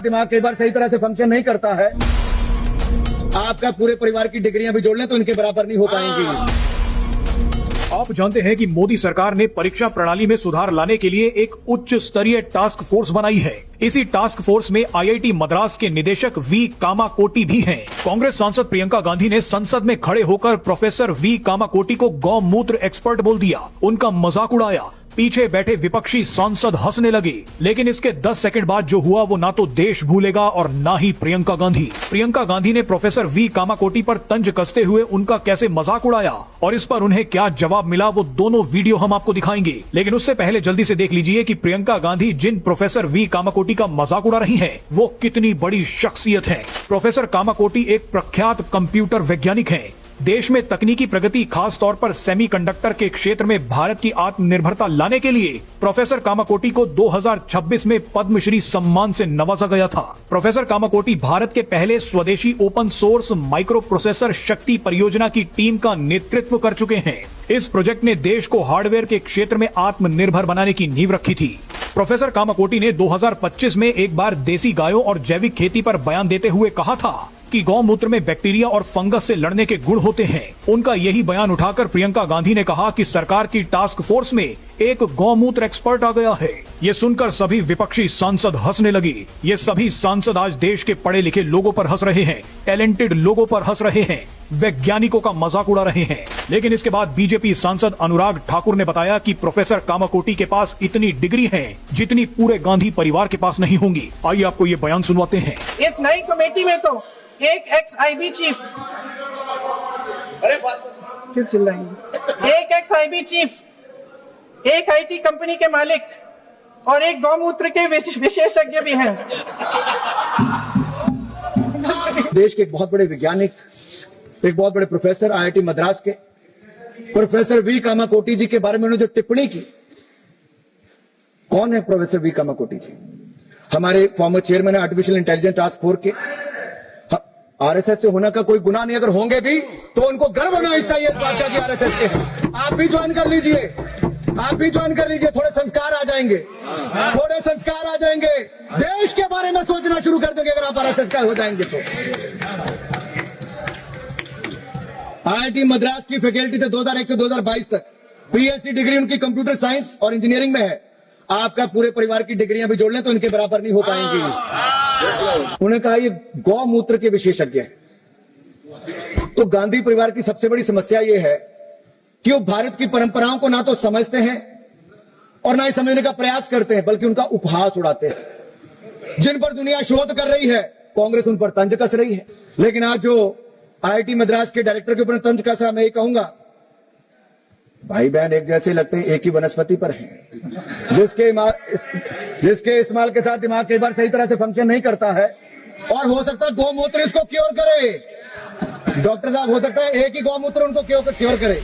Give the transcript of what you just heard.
दिमाग कई बार सही तरह से फंक्शन नहीं करता है। आपका पूरे परिवार की डिग्रियां भी जोड़ लें तो इनके बराबर नहीं हो पाएंगी। आप जानते हैं कि मोदी सरकार ने परीक्षा प्रणाली में सुधार लाने के लिए एक उच्च स्तरीय टास्क फोर्स बनाई है। इसी टास्क फोर्स में आईआईटी मद्रास के निदेशक वी कामाकोटी भी हैं। कांग्रेस सांसद प्रियंका गांधी ने संसद में खड़े होकर प्रोफेसर वी कामाकोटी को गौमूत्र एक्सपर्ट बोल दिया, उनका मजाक उड़ाया। पीछे बैठे विपक्षी सांसद हंसने लगे, लेकिन इसके 10 सेकंड बाद जो हुआ वो ना तो देश भूलेगा और ना ही प्रियंका गांधी। प्रियंका गांधी ने प्रोफेसर वी कामाकोटी पर तंज कसते हुए उनका कैसे मजाक उड़ाया और इस पर उन्हें क्या जवाब मिला, वो दोनों वीडियो हम आपको दिखाएंगे। लेकिन उससे पहले जल्दी से देख लीजिए कि प्रियंका गांधी जिन प्रोफेसर वी कामाकोटी का मजाक उड़ा रही है वो कितनी बड़ी शख्सियत है। प्रोफेसर कामाकोटी एक प्रख्यात कंप्यूटर वैज्ञानिक है। देश में तकनीकी प्रगति, खास तौर पर सेमीकंडक्टर के क्षेत्र में भारत की आत्मनिर्भरता लाने के लिए प्रोफेसर कामाकोटी को 2026 में पद्मश्री सम्मान से नवाजा गया था। प्रोफेसर कामाकोटी भारत के पहले स्वदेशी ओपन सोर्स माइक्रो प्रोसेसर शक्ति परियोजना की टीम का नेतृत्व कर चुके हैं। इस प्रोजेक्ट ने देश को हार्डवेयर के क्षेत्र में आत्मनिर्भर बनाने की नींव रखी थी। प्रोफेसर कामाकोटी ने 2025 में एक बार देसी गायों और जैविक खेती पर बयान देते हुए कहा था कि गौमूत्र में बैक्टीरिया और फंगस से लड़ने के गुण होते हैं। उनका यही बयान उठाकर प्रियंका गांधी ने कहा कि सरकार की टास्क फोर्स में एक गौमूत्र एक्सपर्ट आ गया है। ये सुनकर सभी विपक्षी सांसद हंसने लगे। ये सभी सांसद आज देश के पढ़े लिखे लोगों पर हंस रहे हैं, टैलेंटेड लोगों पर हंस रहे हैं, वैज्ञानिकों का मजाक उड़ा रहे हैं। लेकिन इसके बाद बीजेपी सांसद अनुराग ठाकुर ने बताया कि प्रोफेसर कामाकोटी के पास इतनी डिग्री है जितनी पूरे गांधी परिवार के पास नहीं होंगी। आइए आपको ये बयान सुनवाते हैं। इस नई कमेटी में तो एक एक्स आईबी चीफ, फिर चिल्लाएंगे, एक एक्स आईबी चीफ, एक आईटी कंपनी के मालिक और एक गौमूत्र के विशेषज्ञ भी हैं। देश के एक बहुत बड़े वैज्ञानिक, एक बहुत बड़े प्रोफेसर आईआईटी मद्रास के प्रोफेसर वी कामाकोटी जी के बारे में उन्होंने जो टिप्पणी की, कौन है प्रोफेसर वी कामाकोटी जी? हमारे former chairman artificial intelligence task force के। आरएसएस से होने का कोई गुनाह नहीं, अगर होंगे भी तो उनको गर्व होना चाहिए इस बात का कि आरएसएस के हैं। आप भी ज्वाइन कर लीजिए, आप भी ज्वाइन कर लीजिए, थोड़े संस्कार आ जाएंगे, थोड़े संस्कार आ जाएंगे। देश के बारे में सोचना शुरू कर देंगे अगर आप आरएसएस का हो जाएंगे तो। आईआईटी मद्रास की फैकल्टी से 2001 से 2022 तक पीएचडी डिग्री उनकी कंप्यूटर साइंस और इंजीनियरिंग में है। आपका पूरे परिवार की डिग्रियां भी जोड़ लें तो इनके बराबर नहीं हो पाएंगी। उन्होंने कहा ये गौमूत्र के विशेषज्ञ हैं। तो गांधी परिवार की सबसे बड़ी समस्या ये है कि वो भारत की परंपराओं को ना तो समझते हैं और ना ही समझने का प्रयास करते हैं, बल्कि उनका उपहास उड़ाते हैं। जिन पर दुनिया शोध कर रही है, कांग्रेस उन पर तंज कस रही है। लेकिन आज जो आईआईटी मद्रास के डायरेक्टर के ऊपर तंज कसा, मैं ये कहूंगा भाई बहन एक जैसे लगते हैं, एक ही वनस्पति पर हैं। जिसके इस्तेमाल के साथ दिमाग कई बार सही तरह से फंक्शन नहीं करता है और हो सकता है गौमूत्र इसको क्योर करे। डॉक्टर साहब, हो सकता है एक ही गौमूत्र उनको क्योर करे।